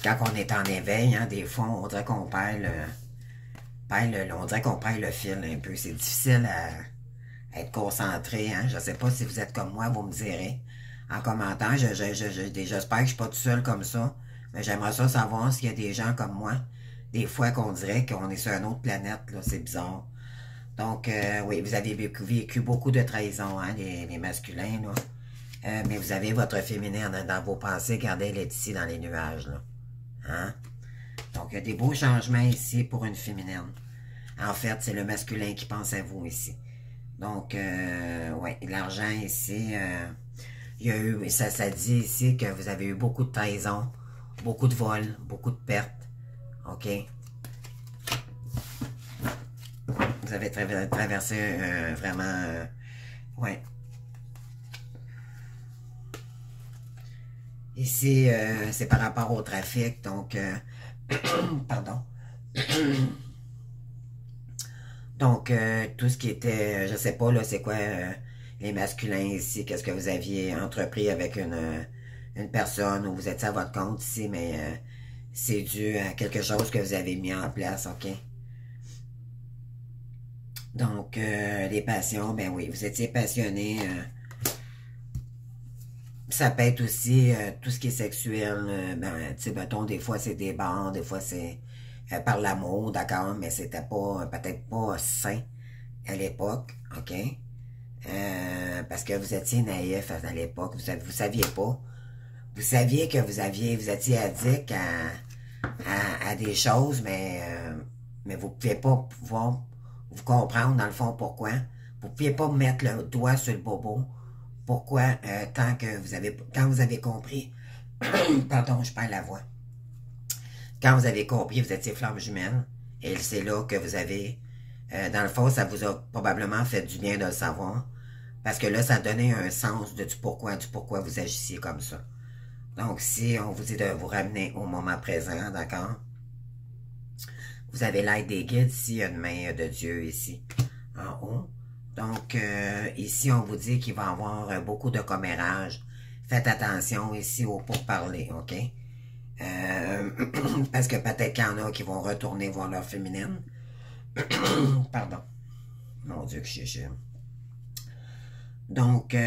Quand on est en éveil, hein, des fois, on dirait qu'on perd on dirait qu'on perd le fil un peu. C'est difficile à être concentré. Hein. Je ne sais pas si vous êtes comme moi, vous me direz en commentant. J'espère que je ne suis pas tout seul comme ça. Mais j'aimerais ça savoir s'il y a des gens comme moi. Des fois qu'on dirait qu'on est sur une autre planète. C'est bizarre. Donc, oui, vous avez vécu beaucoup de trahison, hein, les masculins. Là. Mais vous avez votre féminin dans vos pensées. Regardez, elle est ici dans les nuages. Là. Hein? Donc, il y a des beaux changements ici pour une féminine. En fait, c'est le masculin qui pense à vous ici. Donc, ouais, l'argent ici, il y a eu, ça dit ici que vous avez eu beaucoup de trahison, beaucoup de vols, beaucoup de pertes. OK? Vous avez traversé vraiment, ouais. Ici, c'est par rapport au trafic, donc, pardon. Donc, tout ce qui était, je sais pas, là, c'est quoi les masculins ici, qu'est-ce que vous aviez entrepris avec une personne ou vous étiez à votre compte ici, mais c'est dû à quelque chose que vous avez mis en place, OK? Donc, les passions, ben oui, vous étiez passionné. Ça peut être aussi tout ce qui est sexuel. Ben, tu sais, mettons, des fois c'est des bars, des fois c'est par l'amour, d'accord, mais c'était pas, peut-être pas sain à l'époque, OK? Parce que vous étiez naïf à l'époque, vous saviez pas. Vous saviez que vous étiez addict à des choses, mais vous ne pouviez pas pouvoir vous comprendre dans le fond pourquoi. Vous ne pouviez pas mettre le doigt sur le bobo. Pourquoi, quand vous avez compris, pardon, je perds la voix. Quand vous avez compris, vous étiez flamme jumelle, et c'est là que vous avez, dans le fond, ça vous a probablement fait du bien de le savoir, parce que là, ça donnait un sens du pourquoi vous agissiez comme ça. Donc, si on vous dit de vous ramener au moment présent, d'accord? Vous avez l'aide des guides, ici, il y a une main de Dieu ici, en haut. Donc, ici, on vous dit qu'il va y avoir beaucoup de commérage. Faites attention ici au pourparler, OK? Parce que peut-être qu'il y en a qui vont retourner voir leur féminine. Pardon. Mon Dieu, que je... Donc,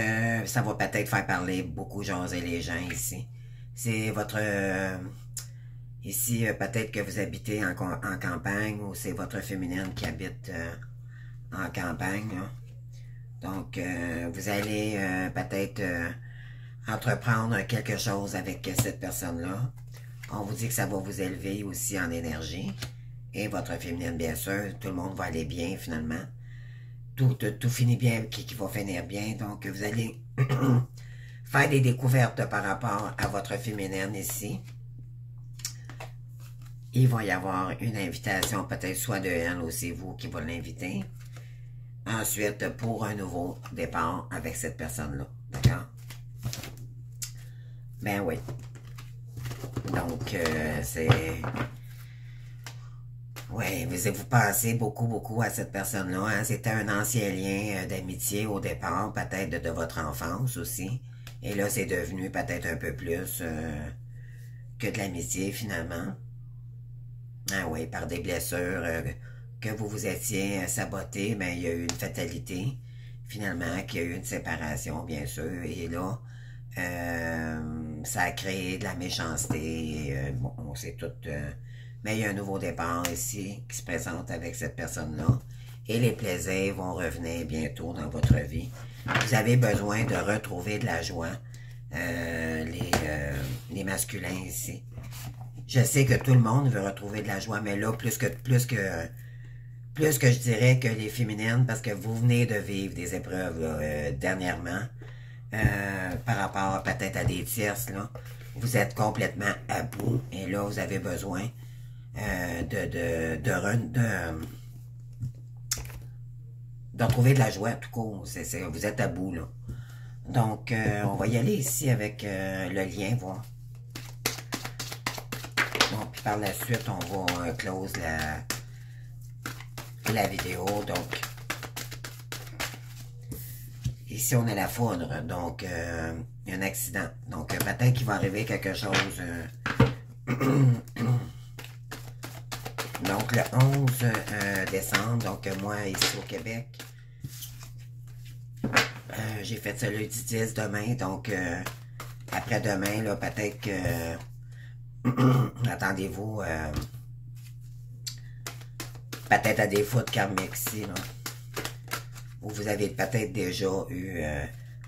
ça va peut-être faire parler beaucoup jaser les gens ici. C'est votre... ici, peut-être que vous habitez en campagne ou c'est votre féminine qui habite en campagne, là. Donc, vous allez peut-être entreprendre quelque chose avec cette personne-là. On vous dit que ça va vous élever aussi en énergie. Et votre féminine, bien sûr, tout le monde va aller bien finalement. Tout finit bien, qui va finir bien. Donc, vous allez faire des découvertes par rapport à votre féminine ici. Il va y avoir une invitation, peut-être soit de elle ou c'est vous qui va l'inviter. Ensuite, pour un nouveau départ avec cette personne-là. D'accord? Ben oui. Donc, c'est... Oui, vous pensez beaucoup à cette personne-là. Hein? C'était un ancien lien d'amitié au départ, peut-être de votre enfance aussi. Et là, c'est devenu peut-être un peu plus que de l'amitié, finalement. Ah oui, par des blessures que vous vous étiez saboté, ben, il y a eu une fatalité, finalement, qu'il y a eu une séparation, bien sûr. Et là, ça a créé de la méchanceté. Bon, c'est tout... mais il y a un nouveau départ ici qui se présente avec cette personne-là. Et les plaisirs vont revenir bientôt dans votre vie. Vous avez besoin de retrouver de la joie. Les masculins ici. Je sais que tout le monde veut retrouver de la joie, mais là, plus que je dirais que les féminines, parce que vous venez de vivre des épreuves là, dernièrement, par rapport peut-être à des tierces, là, vous êtes complètement à bout, et là, vous avez besoin de retrouver de la joie, tout court. Vous êtes à bout, là. Donc, on va y aller ici avec le lien, voir. Bon, puis par la suite, on va close la vidéo. Donc, ici, on a la foudre. Donc, il y a un accident. Donc, peut-être qu'il va arriver quelque chose. Donc, le 11 décembre, donc moi, ici au Québec, j'ai fait ça le 10 demain. Donc, après-demain, là, peut-être que... attendez-vous peut-être à des fautes karmiques ici, là. Ou vous avez peut-être déjà eu...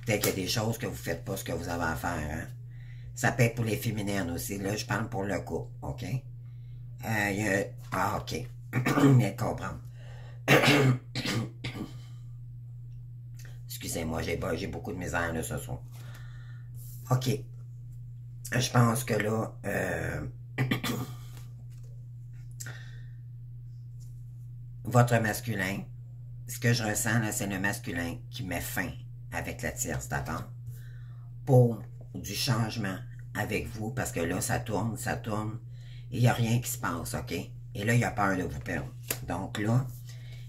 peut-être qu'il y a des choses que vous ne faites pas ce que vous avez à faire. Hein? Ça peut être pour les féminines aussi. Là, je parle pour le couple, OK? Ah, OK. Je viens de comprendre. Excusez-moi, j'ai beaucoup de misère là, ce soir. OK. Je pense que là... votre masculin, ce que je ressens là, c'est le masculin qui met fin avec la tierce, d'accord? Pour du changement avec vous, parce que là, ça tourne, et il n'y a rien qui se passe, OK? Et là, il a peur de vous perdre. Donc là,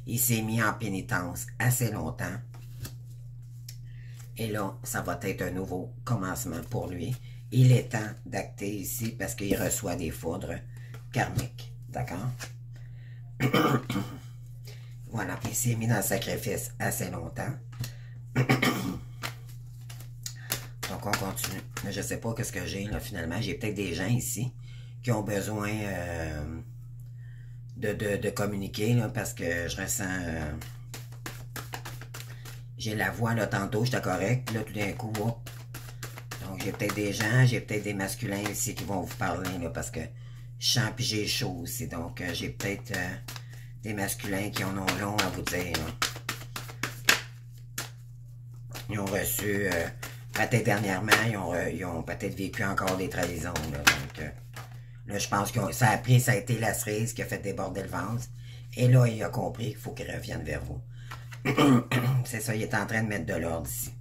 il s'est mis en pénitence assez longtemps. Et là, ça va être un nouveau commencement pour lui. Il est temps d'acter ici parce qu'il reçoit des foudres karmiques, d'accord? Voilà, il s'est mis dans le sacrifice assez longtemps. Donc, on continue. Mais je ne sais pas ce que j'ai, là, finalement. J'ai peut-être des gens ici qui ont besoin de communiquer, là, parce que je ressens... j'ai la voix, là, tantôt, j'étais correct. Puis là, tout d'un coup, oh. Donc, j'ai peut-être des gens, j'ai peut-être des masculins ici qui vont vous parler, là, parce que je sens puis j'ai chaud aussi. Donc, j'ai peut-être... des masculins qui en ont long à vous dire. Ils ont reçu, peut-être dernièrement, ils ont peut-être vécu encore des trahisons. Là, donc, là, je pense que ça a été la cerise qui a fait déborder le vase. Et là, il a compris qu'il faut qu'il revienne vers vous. C'est ça, il est en train de mettre de l'ordre ici.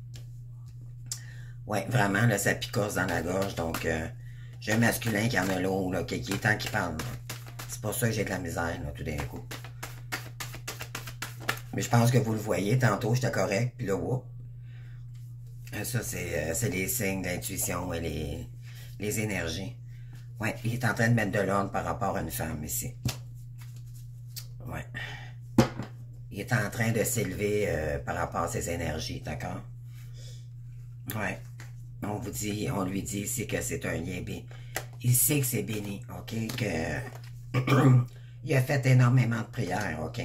Ouais, vraiment, là, ça picosse dans la gorge. Donc, j'ai un masculin qui en a l'eau, là, qui est temps qu'il parle. C'est pour ça que j'ai de la misère, là, tout d'un coup. Mais je pense que vous le voyez, tantôt j'étais correct, puis là, whoop. Ça, c'est les signes d'intuition et les énergies. Ouais, il est en train de mettre de l'ordre par rapport à une femme ici. Ouais. Il est en train de s'élever par rapport à ses énergies, d'accord? Ouais. On lui dit ici que c'est un lien béni. Il sait que c'est béni, ok? Que il a fait énormément de prières, ok?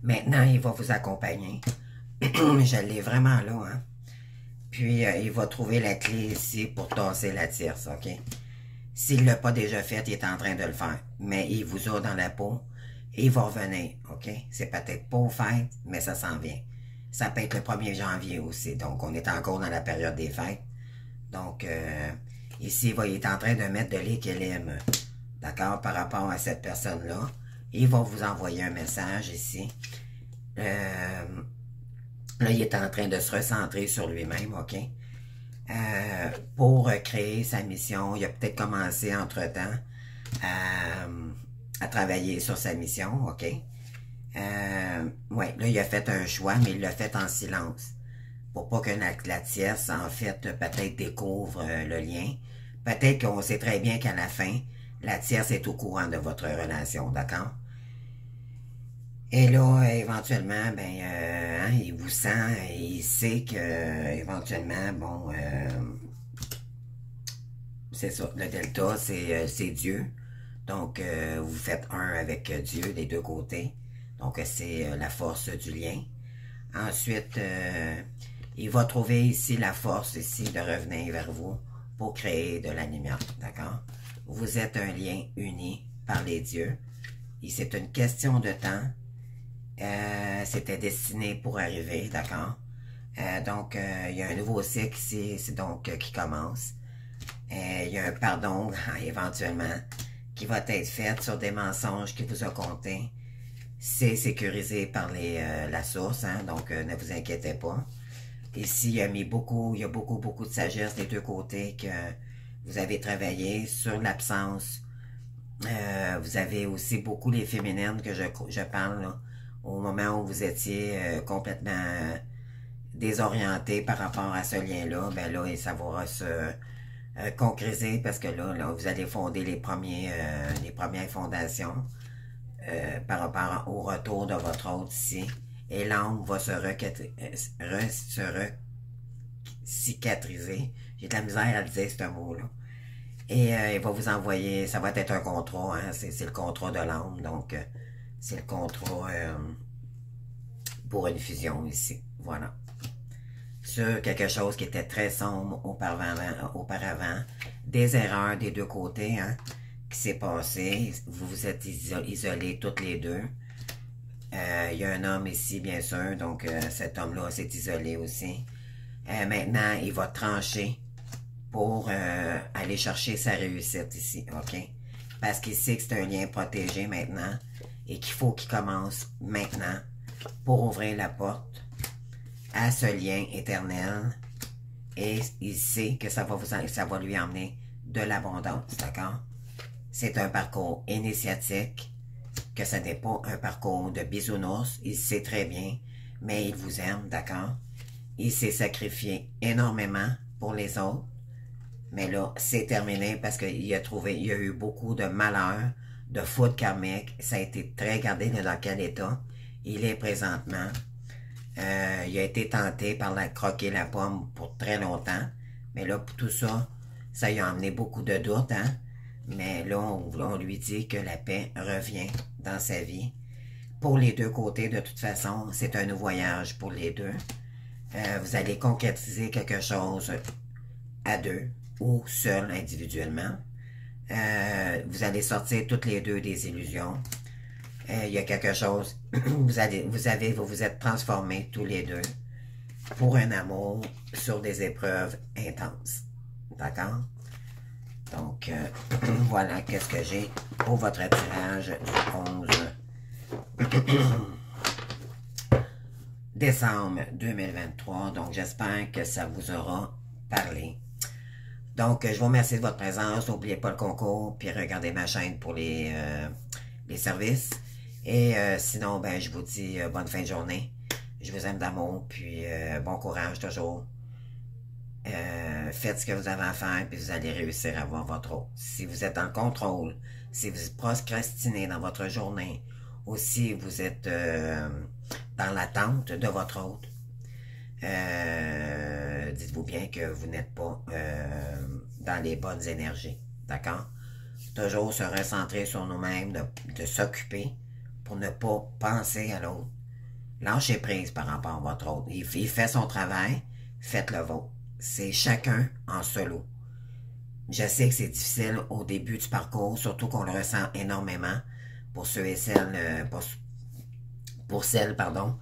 Maintenant, il va vous accompagner. Je l'ai vraiment là, hein. Puis, il va trouver la clé ici pour tasser la tierce, OK? S'il ne l'a pas déjà fait, il est en train de le faire. Mais il vous a dans la peau et il va revenir, OK? C'est peut-être pas aux fêtes, mais ça s'en vient. Ça peut être le 1er janvier aussi. Donc, on est encore dans la période des fêtes. Donc, ici, il est en train de mettre de l'équilibre, d'accord, par rapport à cette personne-là. Il va vous envoyer un message ici. Là, il est en train de se recentrer sur lui-même, OK? Pour créer sa mission, il a peut-être commencé entre-temps à travailler sur sa mission, OK? Ouais, là, il a fait un choix, mais il l'a fait en silence. Pour pas que la tierce, en fait, peut-être découvre le lien. Peut-être qu'on sait très bien qu'à la fin, la tierce est au courant de votre relation, d'accord? Et là, éventuellement, ben, hein, il vous sent, et il sait que, éventuellement, bon, c'est ça, le delta, c'est Dieu. Donc, vous faites un avec Dieu des deux côtés. Donc, c'est la force du lien. Ensuite, il va trouver ici la force ici de revenir vers vous pour créer de la lumière, d'accord? vous êtes un lien uni par les dieux. Et c'est une question de temps. C'était destiné pour arriver, d'accord? Donc, il y a un nouveau cycle ici, c'est donc qui commence. Il y a un pardon, éventuellement, qui va être fait sur des mensonges qu'il vous a contés. C'est sécurisé par la source, hein, donc ne vous inquiétez pas. Ici, il y a beaucoup de sagesse des deux côtés que vous avez travaillé sur l'absence. Vous avez aussi beaucoup les féminines que je parle, là, au moment où vous étiez complètement désorienté par rapport à ce lien-là, ben là, ça va se concrétiser parce que là, vous allez fonder les premières fondations par rapport au retour de votre hôte ici. Et l'âme va se cicatriser. J'ai de la misère à le dire, ce mot-là. Et il va vous envoyer, ça va être un contrat, hein, c'est le contrat de l'âme, donc c'est le contrat pour une fusion ici, voilà. Sur quelque chose qui était très sombre auparavant, des erreurs des deux côtés, hein, qui s'est passé, vous vous êtes isolés toutes les deux. Il y a un homme ici, bien sûr, donc cet homme-là s'est isolé aussi. Maintenant, il va trancher pour aller chercher sa réussite ici, ok? Parce qu'il sait que c'est un lien protégé maintenant et qu'il faut qu'il commence maintenant pour ouvrir la porte à ce lien éternel et il sait que ça va lui emmener de l'abondance, d'accord? C'est un parcours initiatique, que ce n'est pas un parcours de bisounours, il sait très bien, mais il vous aime, d'accord? Il s'est sacrifié énormément pour les autres, mais là, c'est terminé parce qu'il a eu beaucoup de malheurs, de fautes karmiques, ça a été très gardé dans quel état il est présentement. Il a été tenté par croquer la pomme pour très longtemps, mais là, pour tout ça, ça lui a amené beaucoup de doutes, hein? Mais là, on lui dit que la paix revient dans sa vie. Pour les deux côtés, de toute façon, c'est un nouveau voyage pour les deux. Vous allez concrétiser quelque chose à deux ou seul individuellement. Vous allez sortir toutes les deux des illusions. Il y a quelque chose, vous êtes transformés tous les deux pour un amour sur des épreuves intenses. D'accord? Donc, voilà qu'est-ce que j'ai pour votre tirage du 11 décembre 2023. Donc, j'espère que ça vous aura parlé. Donc, je vous remercie de votre présence. N'oubliez pas le concours, puis regardez ma chaîne pour les services. Et sinon, ben, je vous dis bonne fin de journée. Je vous aime d'amour, puis bon courage toujours. Faites ce que vous avez à faire, puis vous allez réussir à avoir votre hôte. Si vous êtes dans le contrôle, si vous procrastinez dans votre journée, ou si vous êtes dans l'attente de votre hôte, dites-vous bien que vous n'êtes pas dans les bonnes énergies. D'accord? Toujours se recentrer sur nous-mêmes, de s'occuper pour ne pas penser à l'autre. Lâchez prise par rapport à votre autre. Il fait son travail, faites le vôtre. C'est chacun en solo. Je sais que c'est difficile au début du parcours, surtout qu'on le ressent énormément pour ceux et celles, pour celles, pardon,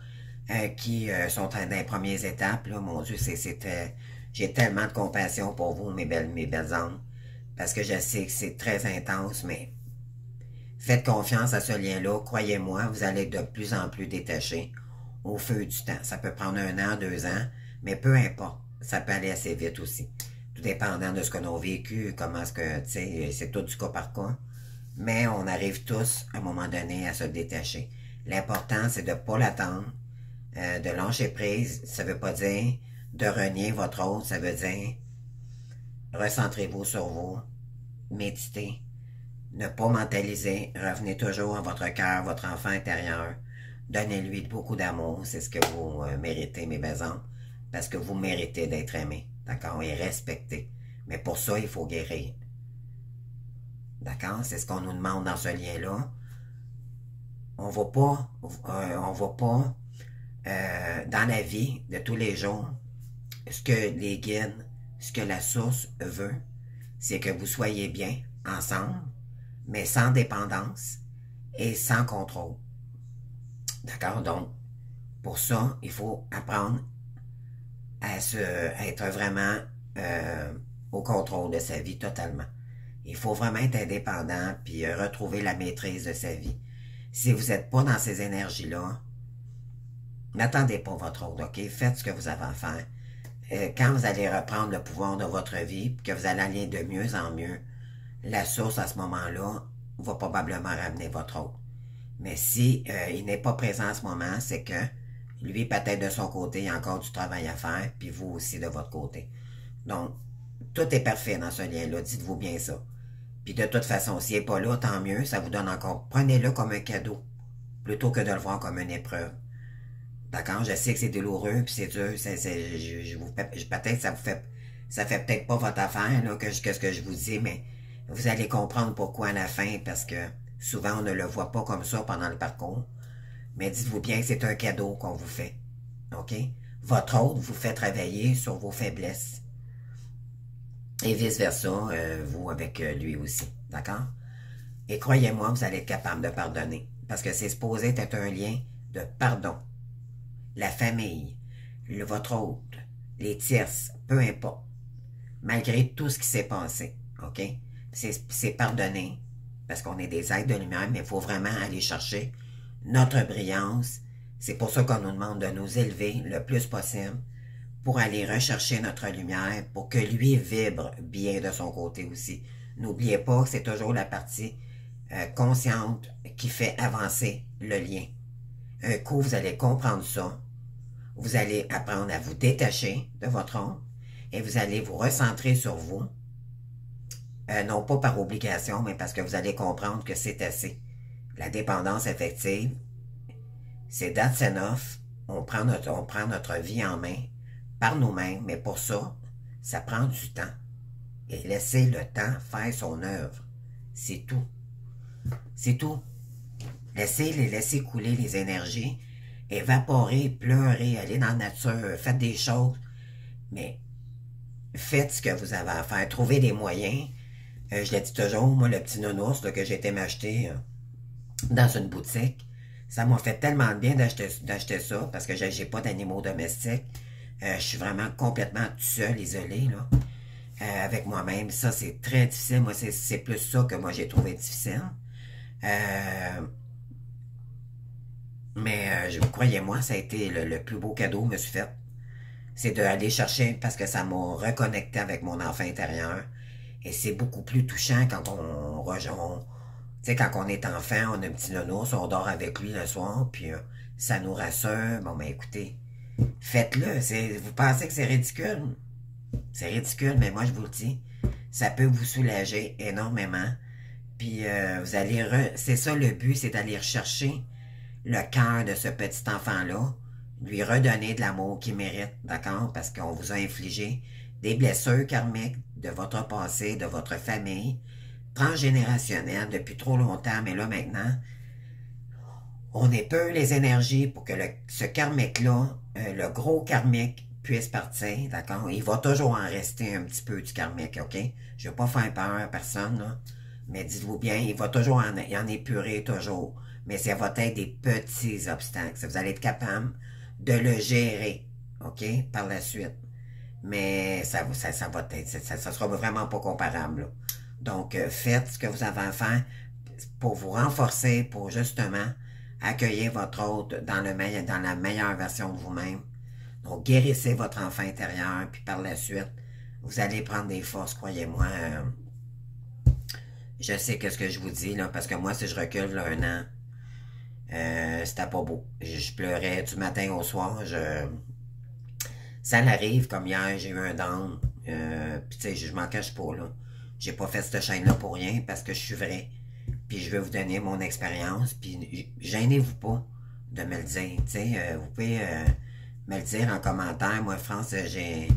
qui sont dans les premières étapes. Là, mon Dieu, j'ai tellement de compassion pour vous, mes belles âmes, parce que je sais que c'est très intense, mais faites confiance à ce lien-là. Croyez-moi, vous allez être de plus en plus détaché au feu du temps. Ça peut prendre 1 an, 2 ans, mais peu importe. Ça peut aller assez vite aussi. Tout dépendant de ce qu'on a vécu, comment est-ce que, tu sais, c'est tout du cas par cas. Mais on arrive tous, à un moment donné, à se détacher. L'important, c'est de ne pas l'attendre, de lâcher prise. Ça ne veut pas dire de renier votre autre. Ça veut dire recentrez-vous sur vous, méditez, ne pas mentaliser, revenez toujours à votre cœur, votre enfant intérieur. Donnez-lui beaucoup d'amour, c'est ce que vous méritez, mes belles âmes. Parce que vous méritez d'être aimé, d'accord, et respecté. Mais pour ça, il faut guérir. D'accord? C'est ce qu'on nous demande dans ce lien-là. On va pas dans la vie de tous les jours, ce que les guides, ce que la source veut, c'est que vous soyez bien ensemble, mais sans dépendance et sans contrôle. D'accord? Donc, pour ça, il faut apprendre à être vraiment au contrôle de sa vie totalement. Il faut vraiment être indépendant puis retrouver la maîtrise de sa vie. Si vous n'êtes pas dans ces énergies-là, n'attendez pas votre autre, OK? Faites ce que vous avez à faire. Quand vous allez reprendre le pouvoir de votre vie, que vous allez aller de mieux en mieux, la source à ce moment-là va probablement ramener votre autre. Mais si il n'est pas présent à ce moment, c'est que lui, peut-être de son côté, il y a encore du travail à faire, puis vous aussi de votre côté. Donc, tout est parfait dans ce lien-là, dites-vous bien ça. Puis de toute façon, s'il n'est pas là, tant mieux, ça vous donne encore. Prenez-le comme un cadeau, plutôt que de le voir comme une épreuve. D'accord? Je sais que c'est douloureux, puis c'est dur, peut-être ça fait peut-être pas votre affaire, là, que ce que je vous dis, mais vous allez comprendre pourquoi à la fin, parce que souvent on ne le voit pas comme ça pendant le parcours. Mais dites-vous bien que c'est un cadeau qu'on vous fait. OK? Votre autre vous fait travailler sur vos faiblesses. Et vice-versa, vous avec lui aussi. D'accord? Et croyez-moi, vous allez être capable de pardonner. Parce que c'est supposé être un lien de pardon. La famille, votre autre, les tierces, peu importe. Malgré tout ce qui s'est passé. OK? C'est pardonner. Parce qu'on est des êtres de lumière, mais il faut vraiment aller chercher notre brillance. C'est pour ça qu'on nous demande de nous élever le plus possible pour aller rechercher notre lumière, pour que lui vibre bien de son côté aussi. N'oubliez pas que c'est toujours la partie consciente qui fait avancer le lien. Un coup, vous allez comprendre ça. Vous allez apprendre à vous détacher de votre ombre et vous allez vous recentrer sur vous. Non pas par obligation, mais parce que vous allez comprendre que c'est assez. La dépendance affective, c'est that's enough. On prend notre vie en main par nous-mêmes, mais pour ça, ça prend du temps. Et laissez le temps faire son œuvre. C'est tout. C'est tout. Laissez couler les énergies, évaporer, pleurer, aller dans la nature, faites des choses, mais faites ce que vous avez à faire. Trouvez des moyens. Je l'ai dit toujours, moi, le petit nounours là, que j'ai été m'acheter dans une boutique, ça m'a fait tellement de bien d'acheter ça parce que j'ai pas d'animaux domestiques. Je suis vraiment complètement tout seul, isolé, là, avec moi-même. Ça, c'est très difficile. Moi, c'est plus ça que moi, j'ai trouvé difficile. Mais croyez-moi, ça a été le plus beau cadeau que je me suis fait. C'est d'aller chercher parce que ça m'a reconnecté avec mon enfant intérieur. Et c'est beaucoup plus touchant quand tu sais, quand on est enfant, on a un petit nounours, on dort avec lui le soir, puis ça nous rassure. Bon, ben écoutez, faites-le. Vous pensez que c'est ridicule? C'est ridicule, mais moi, je vous le dis, ça peut vous soulager énormément. Puis vous allez... C'est ça le but, c'est d'aller rechercher le cœur de ce petit enfant-là, lui redonner de l'amour qu'il mérite, d'accord? Parce qu'on vous a infligé des blessures karmiques de votre passé, de votre famille, transgénérationnelle depuis trop longtemps, mais là maintenant, on épeure les énergies pour que ce karmique-là, le gros karmique, puisse partir, d'accord? Il va toujours en rester un petit peu du karmique, OK? Je ne veux pas faire peur à personne, là, mais dites-vous bien, il va toujours en épurer toujours. Mais ça va être des petits obstacles. Vous allez être capable de le gérer, OK, par la suite. Mais ça va être, ça sera vraiment pas comparable, là. Donc, faites ce que vous avez à faire pour vous renforcer, pour justement accueillir votre autre dans la meilleure version de vous-même. Donc, guérissez votre enfant intérieur, puis par la suite, vous allez prendre des forces, croyez-moi. Je sais que ce que je vous dis, là, parce que moi, si je recule là, 1 an, c'était pas beau. Je pleurais du matin au soir. Ça l'arrive, comme hier, j'ai eu un down. Puis tu sais, je m'en cache pas, là. J'ai pas fait cette chaîne-là pour rien, parce que je suis vrai. Puis je vais vous donner mon expérience. Puis gênez-vous pas de me le dire. Tu sais, vous pouvez me le dire en commentaire. Moi, France, je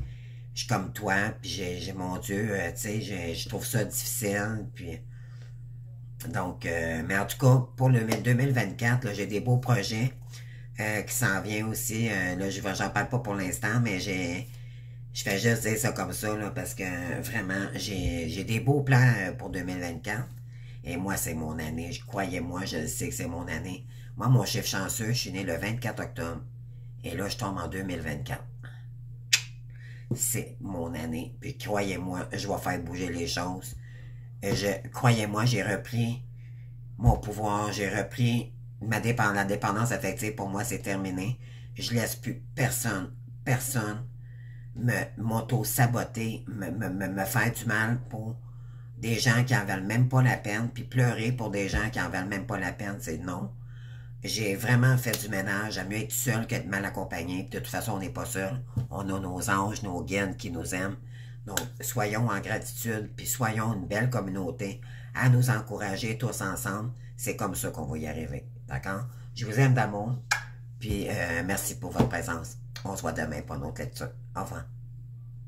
suis comme toi. Puis j'ai mon Dieu, tu sais, je trouve ça difficile. Puis... Donc, mais en tout cas, pour le 2024, j'ai des beaux projets qui s'en viennent aussi. Là, j'en parle pas pour l'instant, mais Je fais juste dire ça comme ça, là, parce que vraiment, j'ai des beaux plans pour 2024. Et moi, c'est mon année. Croyez-moi, je sais que c'est mon année. Moi, mon chiffre chanceux, je suis né le 24 octobre. Et là, je tombe en 2024. C'est mon année. Puis croyez-moi, je vais faire bouger les choses. Croyez-moi, j'ai repris mon pouvoir. J'ai repris la dépendance affective. Pour moi, c'est terminé. Je laisse plus personne m'auto-saboter, me faire du mal pour des gens qui en valent même pas la peine, puis pleurer pour des gens qui en valent même pas la peine, c'est non. J'ai vraiment fait du ménage, j'aime mieux être seul qu'être mal accompagné, puis de toute façon, on n'est pas seul. On a nos anges, nos guides qui nous aiment. Donc, soyons en gratitude, puis soyons une belle communauté à nous encourager tous ensemble. C'est comme ça qu'on va y arriver. D'accord? Je vous aime d'amour, puis merci pour votre présence. On se voit demain pour une autre lecture. Au revoir.